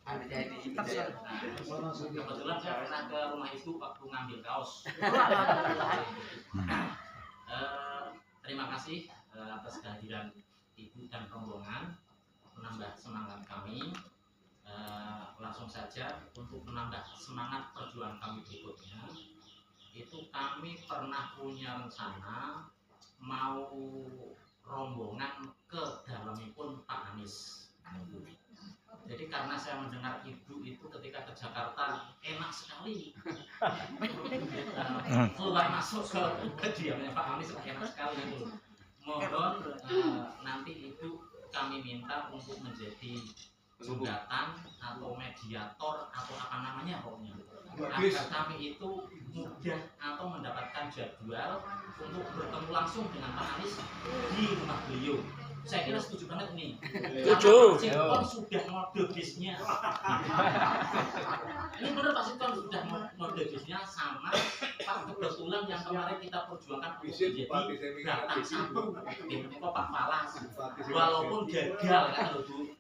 Kebetulan saya pernah ke rumah ibu waktu ngambil kaos. Terima kasih atas kehadiran ibu dan rombongan menambah semangat kami. Langsung saja untuk menambah semangat perjuangan kami berikutnya, itu kami pernah punya rencana mau rombongan ke dalamipun Pak Anies. Jadi karena saya mendengar ibu itu ketika ke Jakarta enak sekali, keluar masuk ke kediamannya Pak Anies enak sekali itu. Mohon nanti itu kami minta untuk menjadi jembatan atau mediator atau apa namanya pokoknya, agar kami itu mudah atau mendapatkan jadwal untuk bertemu langsung dengan Pak Anies di rumah beliau. Saya kira setuju banget nih. Setuju. Pak Sitkom sudah mode bisnya. Ini benar Pak Sitkom sudah mode bisnya sama Pak kebetulan yang kemarin kita perjuangkan untuk menjadi gerakan satu dengan Pak Falas. Walaupun gagal kan Bu.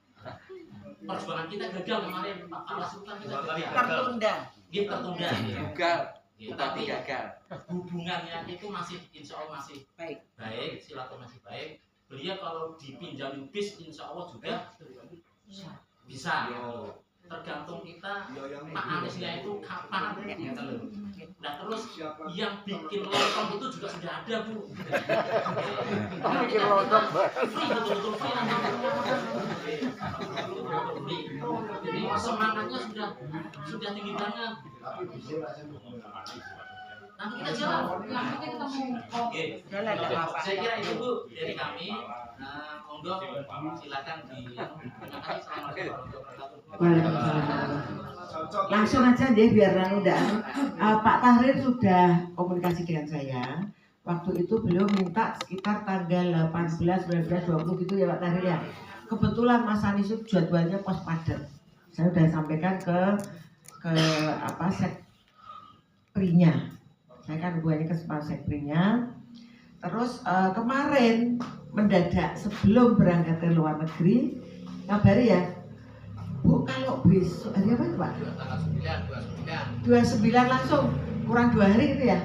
Perjuangan kita gagal kemarin Pak Falas itu kan kita tertunda. Tertunda. Gagal. Tapi gagal. Hubungannya itu masih insya Allah masih baik. Silaturahmi masih baik. Beliau kalau dipinjamin bis insya Allah juga bisa. Tergantung kita Pak Aniesnya itu kapan gitu loh. Nah terus yang bikin lontong itu juga sudah ada Bu. Bikin lontong betul-betul jadi semangatnya sudah tinggi banget. Nanti kita jalan. Oke. Saya kira itu Bu dari kami. Monggo silakan di. Terima kasih. Assalamualaikum warahmatullahi wabarakatuh. Langsung aja deh biar udah. Pak Tahrir sudah komunikasi dengan saya. Waktu itu beliau minta sekitar tanggal 18, 19, 20 gitu ya Pak Tahrir ya. Kebetulan Mas Anies itu jadwalnya pas padat. Saya sudah sampaikan ke sekprinya. Saya kan hubungannya ke sekprinya. Terus kemarin mendadak sebelum berangkat ke luar negeri ngabari ya, Bu kalau besok hari apa itu Pak? 29 langsung kurang 2 hari gitu ya.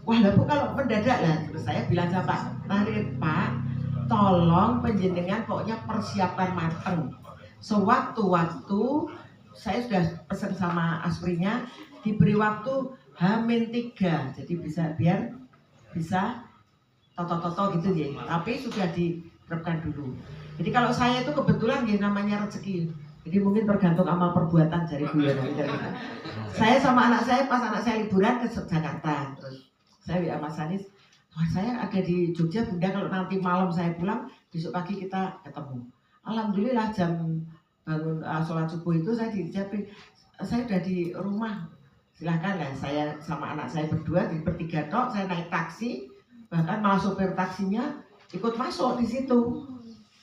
Wah lah Bu kalau mendadak lah. Terus saya bilang sama Pak Tahrir, Pak tolong penjenengan pokoknya persiapan mateng. Sewaktu-waktu saya sudah pesan sama asprinya diberi waktu H-3, jadi biar bisa toto-toto gitu ya. Tapi sudah diterapkan dulu. Jadi kalau saya itu kebetulan ya namanya rezeki. Jadi mungkin tergantung sama perbuatan dari beliau. Saya sama anak saya pas anak saya liburan ke Jakarta, terus saya WA Mas Anies, saya ada di Jogja Bunda, kalau nanti malam saya pulang besok pagi kita ketemu. Alhamdulillah jam bangun sholat subuh itu saya dijawab, saya udah di rumah. Silahkan lah, saya sama anak saya berdua di bertiga tok, saya naik taksi, bahkan malah sopir taksinya ikut masuk di situ.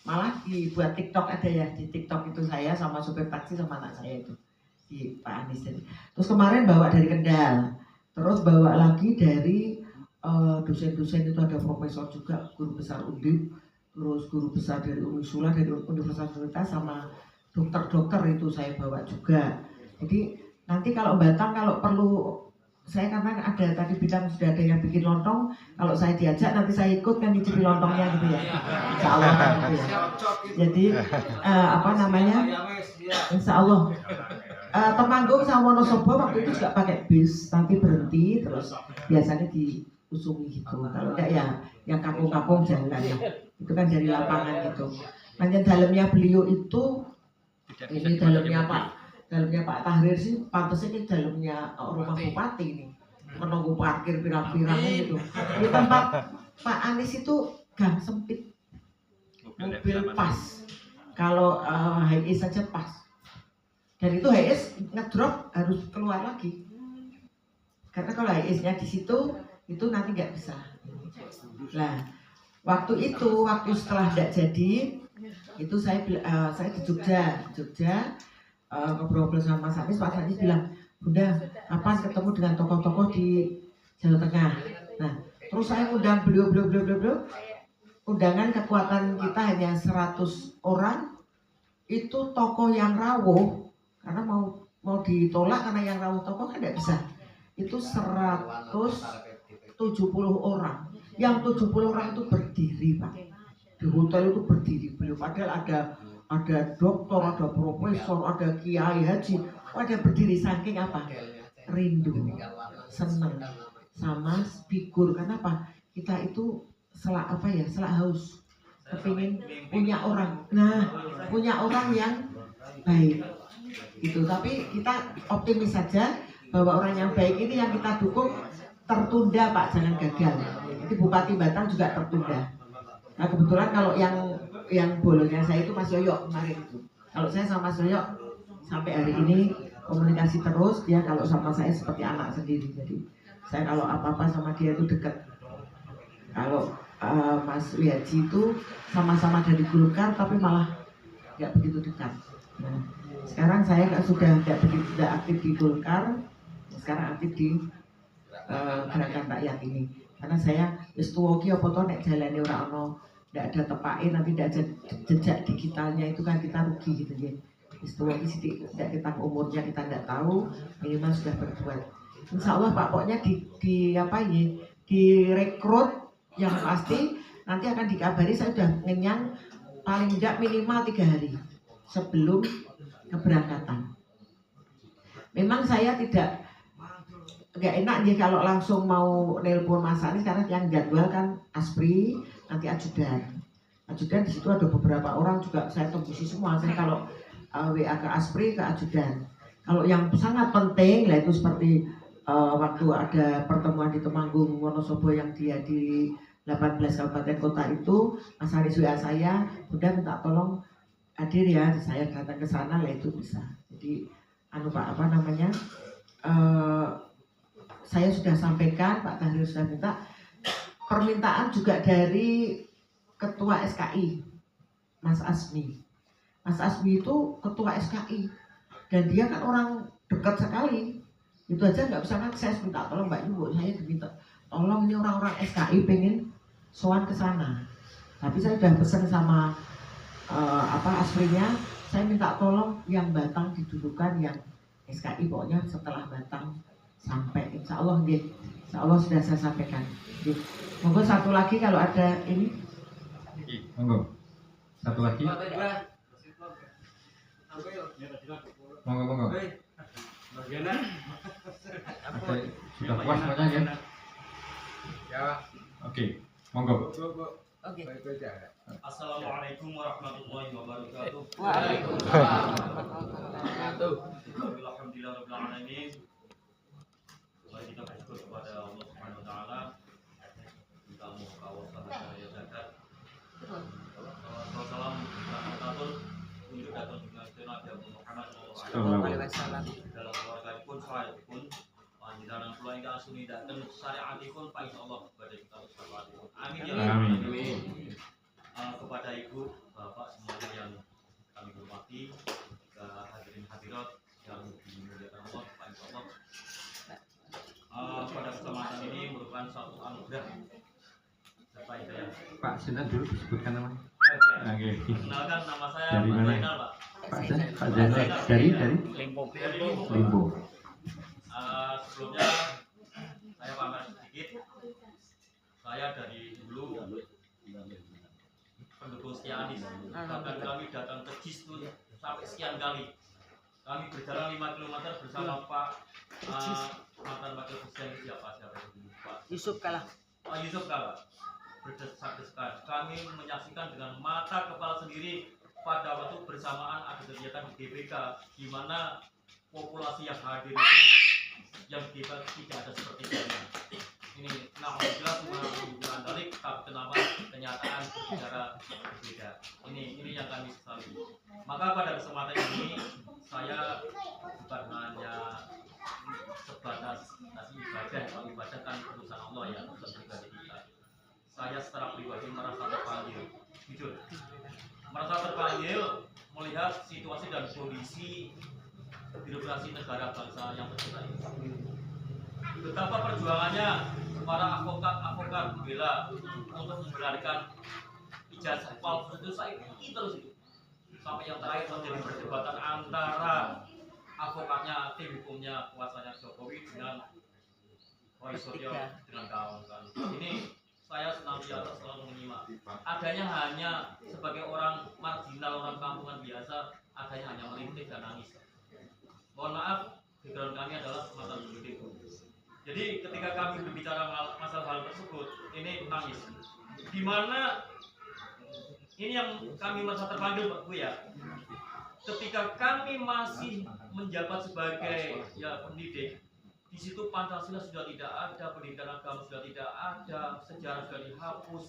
Malah dibuat TikTok ada ya, di TikTok itu saya sama sopir taksi sama anak saya itu di Pak Anies. Terus kemarin bawa dari Kendal, terus bawa lagi dari dosen-dosen itu ada profesor juga, guru besar Undip, terus guru besar dari Unisula dari Universitas sama dokter-dokter itu saya bawa juga. Jadi nanti kalau Batang kalau perlu saya karena ada tadi bilang sudah ada yang bikin lontong, kalau saya diajak nanti saya ikut kan nyicipi lontongnya gitu ya. Insya Allah gitu ya. Jadi apa namanya? Insya Allah. Temanggung sama Wonosobo waktu itu juga pakai bis, nanti berhenti terus biasanya diusungi gitu. Kalau enggak ya yang kampung-kampung jalan ya. Itu kan dari lapangan gitu. Panjang dalamnya beliau itu ini dalamnya Pak Tahrir sih pantasnya ini dalamnya rumah bupati ini, menunggu parkir pirang-pirangnya gitu. Di tempat Pak Anies itu gang sempit, mobil pas. Kalau HIS saja pas. Dan itu HIS ngedrop harus keluar lagi. Karena kalau HIS-nya di situ itu nanti nggak bisa. Nah, waktu setelah tidak jadi, itu saya di Jogja. Ngobrol sama Mas Anies, Pak Anies bilang, Bunda, kapan ketemu dengan tokoh-tokoh di Jawa Tengah? Nah, terus saya undang beliau. Undangan kekuatan kita hanya 100 orang, itu tokoh yang rawuh, karena mau ditolak karena yang rawuh tokoh kan tidak bisa. Itu 170 orang, yang 70 orang itu berdiri Pak, di hotel itu berdiri beliau, padahal ada dokter, ada profesor, ada kiai haji, ada berdiri saking apa? Rindu, seneng sama figur. Kenapa? Kita itu selak haus, kepingin punya orang, punya orang yang baik gitu. Tapi kita optimis saja bahwa orang yang baik ini yang kita dukung tertunda Pak, jangan gagal. Itu Bupati Batang juga tertunda. Nah kebetulan kalau yang bolongnya saya itu Mas Yoyo kemarin itu. Kalau saya sama Mas Yoyo sampai hari ini komunikasi terus, dia kalau sama saya seperti anak sendiri. Jadi saya kalau apa-apa sama dia itu dekat. Kalau Mas Wihaji itu sama-sama dari Golkar tapi malah nggak begitu dekat. Nah, sekarang saya sudah tidak aktif di Golkar, sekarang aktif di Gerakan Rakyat ini. Karena saya wis tuwa ki apa to nek jalane ora ono, ndak ada tepake, nanti ndak ada jejak digitalnya, itu kan kita rugi gitu ya. Wis tuwa ki sithik ndak kita umurnya kita ndak tahu, minimal sudah berbuat. Insya Allah Pak, pokoknya direkrut yang pasti nanti akan dikabari. Saya sudah ngenyang paling tidak minimal 3 hari sebelum keberangkatan. Memang saya nggak enak nih kalau langsung mau nelpon Mas Anies, karena yang jadwal kan Aspri, nanti ajudan di situ ada beberapa orang juga saya tembusi semua. Saya kalau WA ke Aspri, ke ajudan. Kalau yang sangat penting lah itu seperti waktu ada pertemuan di Temanggung Wonosobo yang dia di 18 kabupaten kota itu, Mas Anies WA saya, Bunda minta tolong hadir ya, saya datang ke sana lah, itu bisa. Jadi Pak saya sudah sampaikan, Pak Tahir sudah minta permintaan juga dari Ketua SKI Mas Asmi. Mas Asmi itu Ketua SKI dan dia kan orang dekat sekali. Itu aja nggak bisa akses, minta tolong Mbak Ibu, saya diminta tolong ini orang-orang SKI pengen sowan ke sana. Tapi saya sudah pesan sama Asprinya, saya minta tolong yang Batang didudukan, yang SKI pokoknya setelah Batang sampai, insya Allah sudah saya sampaikan. Monggo satu lagi kalau ada ini. Monggo satu lagi. Monggo. Sudah puas semuanya ya? Oke, monggo. Oke. Assalamualaikum warahmatullahi wabarakatuh. Waalaikumsalam warahmatullahi wabarakatuh. Alhamdulillahirabbil alamin. Mari kita bersyukur kepada Allah Subhanahu wa taala. Kita mohon kawasan ya zakat. Wassalamualaikum warahmatullahi wabarakatuh. Datang dengan Nabi Muhammad sallallahu alaihi wasallam. Dalam keluarga pun saya pun panjenengan kula ingkang asuni dateng syariatipun Pak Allah kepada kita bersama. Amin ya rabbal alamin. Kepada Ibu, Bapak semuanya yang kami hormati, hadirin hadirat yang dimuliakan Allah, Pak Allah. Pada kesempatan ini merupakan suatu anugerah. Siapa itu ya? Pak Sinan dulu sebutkan nama. Kenalkan, nama saya Dari Pak mana? Zainal, Pak. Pak Zainal dari Limbo. Sebelumnya saya pamer sedikit. Saya dari dulu pendukung setia Anies. Bahkan kami datang ke JIS itu sampai sekian kali. Kami berjalan 5 km bersama Pak mantan wakil presiden siapa itu Pak Yusuf Kala. Pak Yusuf Kala. Berdesak-desakan. Kami menyaksikan dengan mata kepala sendiri pada waktu bersamaan ada kegiatan di GBK, di mana populasi yang hadir itu yang kita tidak ada seperti ini. Ini alhamdulillah semua menunjukkan dalik, tapi kenapa kenyataan berbicara berbeda. Ini yang kami sesali. Maka pada kesempatan ini saya bukan hanya sebatas nasi ibadah, kalau ibadah kan urusan Allah ya, urusan pribadi kita. Saya secara pribadi merasa terpanggil, jujur, merasa terpanggil melihat situasi dan kondisi birokrasi negara bangsa yang tercinta ini. Betapa perjuangannya para advokat membela untuk membenarkan ijazah palsu itu, saya ikuti terus itu sampai yang terakhir terjadi perdebatan antara advokatnya, tim hukumnya, kuasanya Jokowi dengan Roy Suryo dengan kawan-kawan. Ini saya senantiasa selalu menyimak. Adanya hanya sebagai orang marginal, orang kampungan biasa, adanya hanya merintih dan nangis. Mohon maaf, background kami adalah mantan pendidik. Jadi ketika kami berbicara masalah hal tersebut, ini nangis. Di mana ini yang kami merasa terpanggil, Pak Bu ya. Ketika kami masih menjabat sebagai pendidik, di situ Pancasila sudah tidak ada, pendidikan agama sudah tidak ada, sejarah sudah dihapus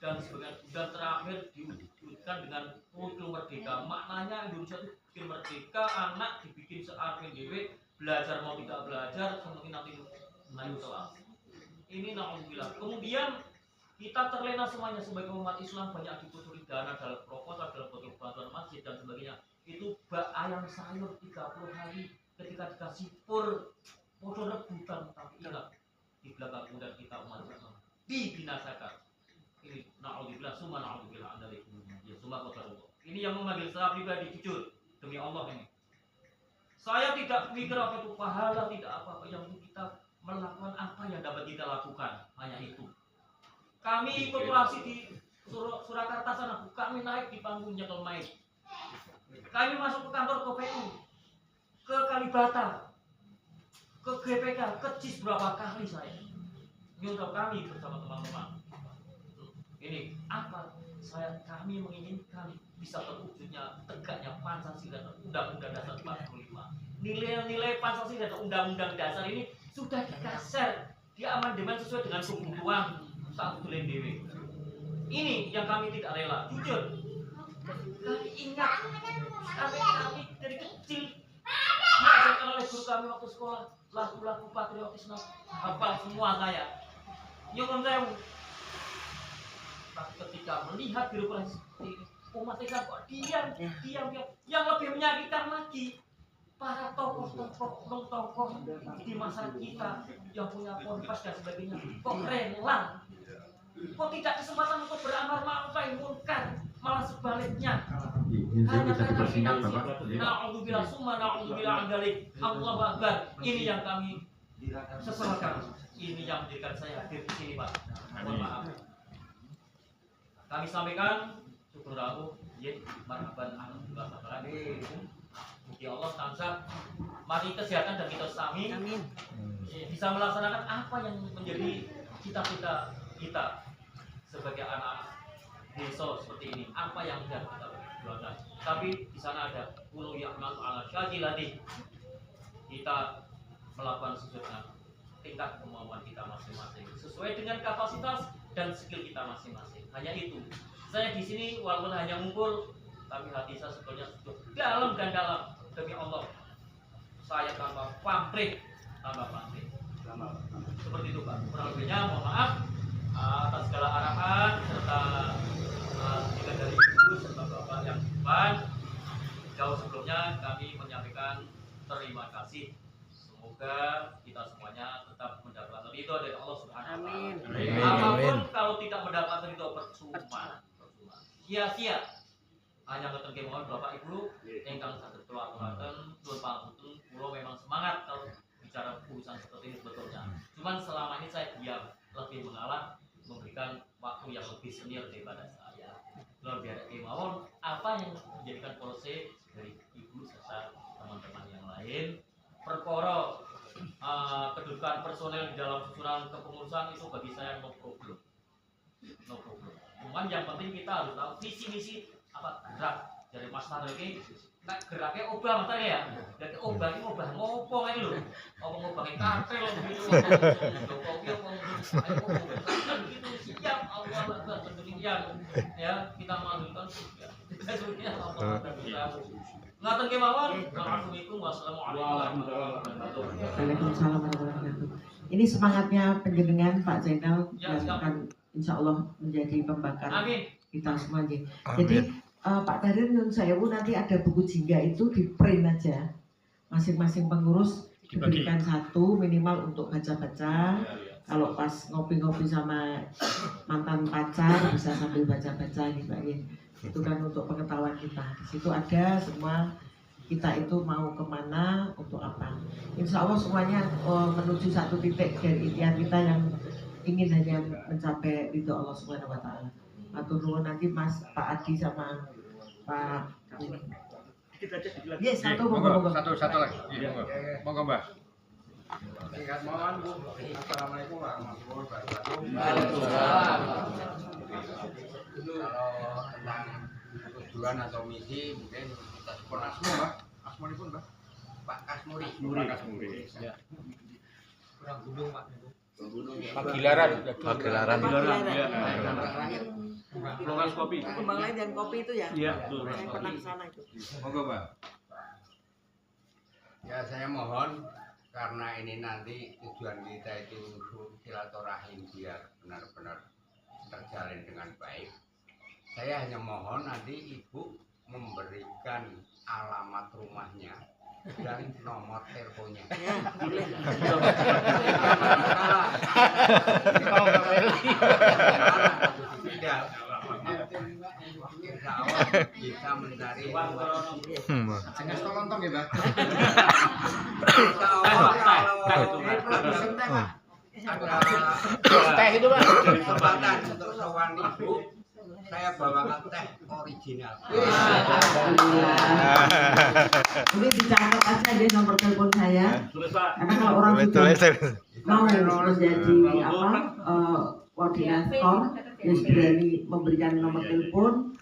dan sebagainya. Dan terakhir diwujudkan dengan kultur merdeka. Maknanya Indonesia itu bikin merdeka, anak dibikin se-APDW, belajar mau tidak belajar, mungkin nanti layu kelas. Ini naudzubillah. Kemudian kita terlena semuanya sebagai umat Islam, banyak dipucuri dana dalam proposal, dalam bentuk bantuan masjid dan sebagainya. Itu bak ayam sayur 30 hari ketika dikasih pur podo rebutan, tapi ingat di belakang kemudian kita umat Islam dibinasakan. Ini naudzubillah, summa naudzubillah andalikum. Ya summa qadarullah. Ini yang memanggil saya pribadi jujur demi Allah ini. Saya tidak mikir apa itu pahala, tidak apa-apa, yang kita melakukan apa yang dapat kita lakukan, hanya itu. Kami ikut kurasi di Surakarta sana, kami naik di panggung nyekel mic. Kami masuk ke kantor KPU, ke Kalibata, ke GPK, ke CIS berapa kali saya. Nyuruh kami bersama teman-teman. Ini apa? Kami menginginkan bisa terwujudnya tegaknya Pancasila dan Undang-Undang Dasar 45. Nilai-nilai Pancasila dan Undang-Undang Dasar ini sudah dikaser, diamandemen sesuai dengan kebutuhan satu bulan dewi. Ini yang kami tidak rela, jujur. Kami ingat, kami dari kecil diajarkan oleh guru kami waktu sekolah lagu-lagu patriotisme, hafal semua saya. Nyuwun sewu. Tapi ketika melihat birokrasi umat Islam kok diam. Yang lebih menyakitkan lagi, para tokoh di masa kita yang punya ponpes dan sebagainya kok rela, kok tidak kesempatan untuk beramar ma'ruf nahi munkar, malah sebaliknya hanya karena finansi. Na'udzubillah summa na'udzubillah andalik. Allahu Akbar. Ini yang kami sesalkan. Ini yang menjadikan saya hadir di sini, Pak. Mohon maaf. Kami sampaikan syukur Allah, marhaban alhamdulillah. Mugi Allah tansah mari kesehatan dan kita sami bisa melaksanakan apa yang menjadi cita-cita kita sebagai anak desa seperti ini. Apa yang sudah kita perjuangkan. Tapi di sana ada kullu ya'mal ala syakilati. Kita melakukan sesuai dengan tingkat kemampuan kita masing-masing, sesuai dengan kapasitas dan skill kita masing-masing. Hanya itu. Saya di sini walaupun hanya ngumpul, tapi hati saya sebetulnya sudah dalam dan dalam. Demi Allah, saya tambah pamrih. Seperti itu, Pak. Kurang lebihnya mohon maaf atas segala arahan serta juga dari Ibu serta Bapak yang di depan. Jauh sebelumnya kami menyampaikan terima kasih. Semoga kita semuanya tetap mendapatkan ridho dari Allah Subhanahu wa Ta'ala. Apapun kalau tidak mendapatkan ridho percuma. Sia-sia. Hanya ngeten kemawon Bapak Ibu ingkang saged kula aturaken nuwun pangapunten, kula memang semangat kalau bicara urusan seperti ini sebetulnya. Cuman selama ini saya diam, lebih mengalah, memberikan waktu yang lebih senior daripada saya. Kula biar kemawon apa yang menjadikan polisi dari Ibu serta teman-teman yang lain. Perkara kedudukan personel di dalam susunan kepengurusan itu bagi saya no problem. Cuman yang penting kita harus tahu visi misi apa gerak dari Mas Tar ini. Nek geraknya obah Mas ya. Jadi obah ini obah ngopo ae lho. Apa ngobahe kartel gitu. Gitu siap Allah Akbar demikian. Ya, kita malukan ya. Ngaten kemawon. Assalamualaikum warahmatullahi wabarakatuh. Waalaikumsalam warahmatullahi wabarakatuh. Ini semangatnya penjenengan Pak Zainal akan insya Allah menjadi pembakar kita semua. Jadi Pak Tahrir Nun Sewu nanti ada buku jingga itu di print aja. Masing-masing pengurus diberikan satu minimal untuk baca-baca. Kalau pas ngopi-ngopi sama mantan pacar bisa sambil baca-baca gitu. Itu kan untuk pengetahuan kita. Di situ ada semua kita itu mau kemana, untuk apa. Insya Allah semuanya menuju satu titik dari impian kita yang ingin hanya mencapai ridho Allah Subhanahu wa Ta'ala. Atur nuwun nanti Mas Pak Adi sama Pak ini. Yes, satu monggo. Satu lagi. Monggo Mbak. Singkat mohon Bu. Assalamualaikum warahmatullahi wabarakatuh. Waalaikumsalam. Kalau tentang tujuan atau misi mungkin kita support Asmo Mbak. Asmonipun Mbak. Pak Kasmuri. Pak Kasmuri. Ya. Kurang gunung Pak. Pagelaran. Flores kopi. Kembang lain dan kopi itu ya? Iya, betul. Saya pernah kesana itu. Monggo Mbak. Ya saya mohon karena ini nanti tujuan kita itu silaturahim biar benar-benar terjalin dengan baik. Saya hanya mohon nanti Ibu memberikan alamat rumahnya dan nomor teleponnya. Ya, boleh. Tidak. Insya Allah bisa mencari Jangan tolong ya Mbak. Insya Allah kalau Teh itu Pak. kesempatan untuk sowan Ibu, saya bawakan teh original. Ini dicatat aja deh nomor telepon saya. Tulis Pak. Karena kalau orang sudah mau menjadi koordinator, ya berani memberikan nomor telepon.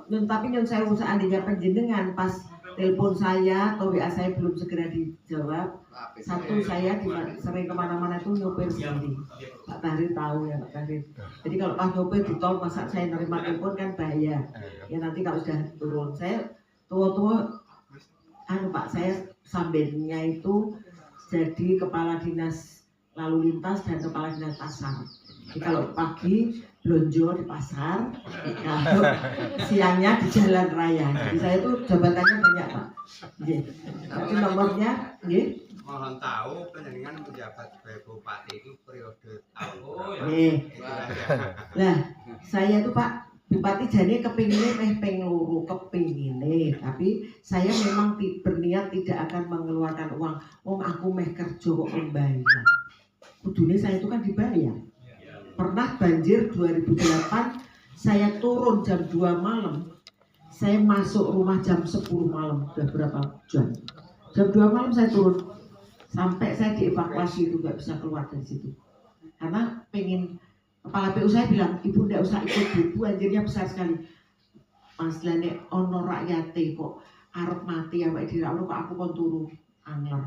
Tapi nyun saya seandainya penjenengan pas telepon saya atau WA saya belum segera dijawab, satu saya sering kemana-mana itu nyopir sendiri. Pak Tahrir tahu ya Pak Tahrir. Jadi kalau pas nyopir di tol masa saya nerima telepon kan bahaya. Ya nanti kalau sudah turun saya tua-tua, Pak saya sambilnya itu jadi kepala dinas lalu lintas dan kepala dinas pasar. Jadi kalau pagi belonjo di pasar, kalau siangnya di jalan raya. Jadi saya itu jabatannya banyak Pak. Tapi nomornya, Mohon tahu penjaringan menjabat sebagai bupati itu periode tahun. Oh ya. Nah, saya itu Pak Bupati jane kepingine ping loro kepingine, tapi saya memang berniat tidak akan mengeluarkan uang. Aku meh kerja kok membayar. Kudune saya itu kan dibayar. Pernah banjir 2008, saya turun jam 2 malam. Saya masuk rumah jam 10 malam, udah berapa jam? Jam 2 malam saya turun. Sampai saya dievakuasi itu nggak bisa keluar dari situ. Karena pengen, kepala PU saya bilang, Ibu nggak usah ikut Bu, banjirnya besar sekali. Mas Lane ono rakyate kok arep mati ya Pak Dira, kok aku kon turu angler.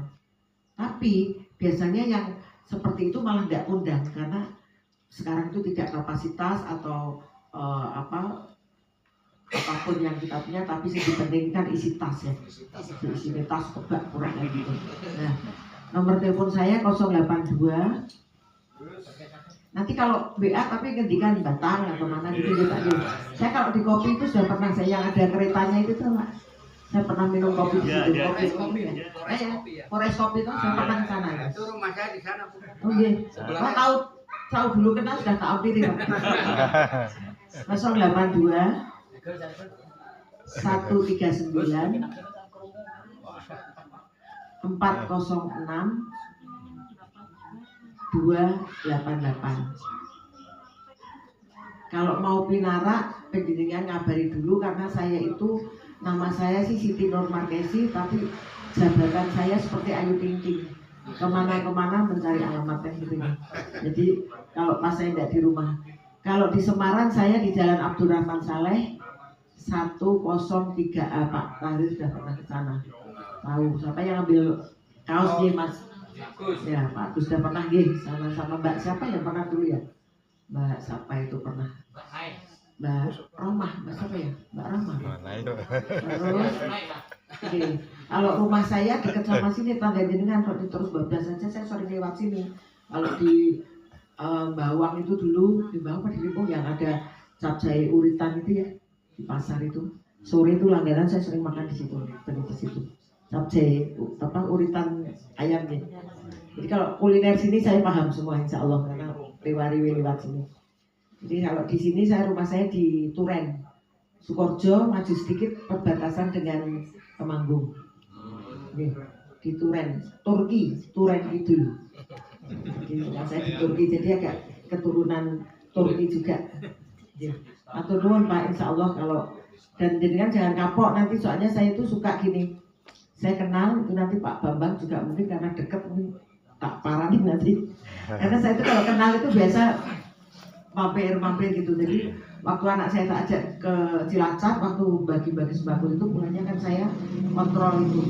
Tapi biasanya yang seperti itu malah nggak undang karena sekarang itu tidak kapasitas atau apapun yang kita punya, tapi yang dipentingkan isi tas ya, isi tas kebak kurang gitu. Nah, nomor telepon saya 082. Nanti kalau WA tapi ngendikan Batang atau mana gitu ya Pak. Saya kalau di kopi itu sudah pernah, saya yang ada keretanya itu tuh Pak. Saya pernah minum kopi di situ, kopi ya. Forest kopi itu saya pernah ke sana ya. Itu rumah saya di sana. Oh iya. Tahu dulu kenal sudah tak ampiri Pak. 082 139 406 288. Kalau mau pinara, penjenengan ngabari dulu karena saya itu nama saya sih Siti Nur Markesi, tapi jabatan saya seperti Ayu Ting Ting. Kemana-kemana mencari alamatnya gitu. Jadi kalau pas saya tidak di rumah. Kalau di Semarang saya di Jalan Abdurrahman Saleh 103A Pak Tahrir sudah pernah ke sana. Tahu siapa yang ambil kaos dia Mas? Ya Pak Agus sudah pernah sama Mbak siapa yang pernah dulu ya? Mbak siapa itu pernah? Mbak Romah, Mbak siapa ya? Mbak Romah. Terus kalau rumah saya dekat sama sini tangga jenengan, kalau terus bablas saja saya sering lewat sini. Kalau di Bawang itu dulu di Bawang apa di Limpung yang ada capcay uritan itu ya di pasar itu. Sore itu langganan saya sering makan di situ, beli di situ. Capcay uritan ayamnya. Jadi kalau kuliner sini saya paham semua insya Allah karena lewat sini. Jadi kalau di sini rumah saya di Turen. Sukoharjo maju sedikit perbatasan dengan Temanggung. Nggih, di Turen Kidul. Jadi saya di Turki, jadi agak keturunan Turki juga. Nggih. Atur nuwun Pak, insya Allah kalau dan jenengan jangan kapok nanti, soalnya saya itu suka gini. Saya kenal itu nanti Pak Bambang juga mungkin karena deket mungkin tak paranin nanti. Karena saya itu kalau kenal itu biasa mampir gitu. Jadi waktu anak saya tak ajak ke Cilacap, waktu bagi-bagi sembako itu pulangnya kan saya kontrol itu.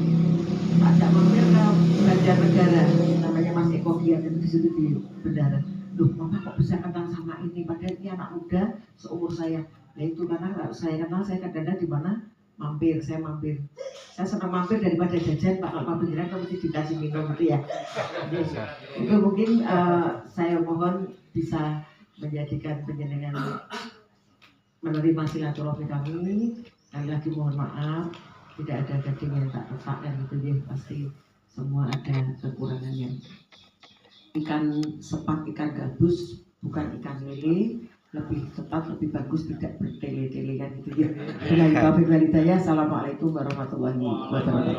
Ajak mampir ke Banjarnegara, namanya Mas Eko Giat, itu di situ di bendara. Loh, Mama kok bisa kenal sama ini? Padahal ini anak muda seumur saya. Nah itu karena saya kenal, saya kadang-kadang di mana mampir. Saya senang mampir daripada jajan. Pak, kalau mampir jajan kan mesti dikasih minum gitu ya. Itu mungkin saya mohon bisa menjadikan penjenengan menerima silaturahmi kami. Sekali lagi mohon maaf, tidak ada gading yang tak letakkan gitu ya, pasti semua ada kekurangannya. Ikan sepat, ikan gabus, bukan ikan lele, lebih tepat, lebih bagus tidak bertele-tele kan gitu ya. Assalamualaikum warahmatullahi wabarakatuh.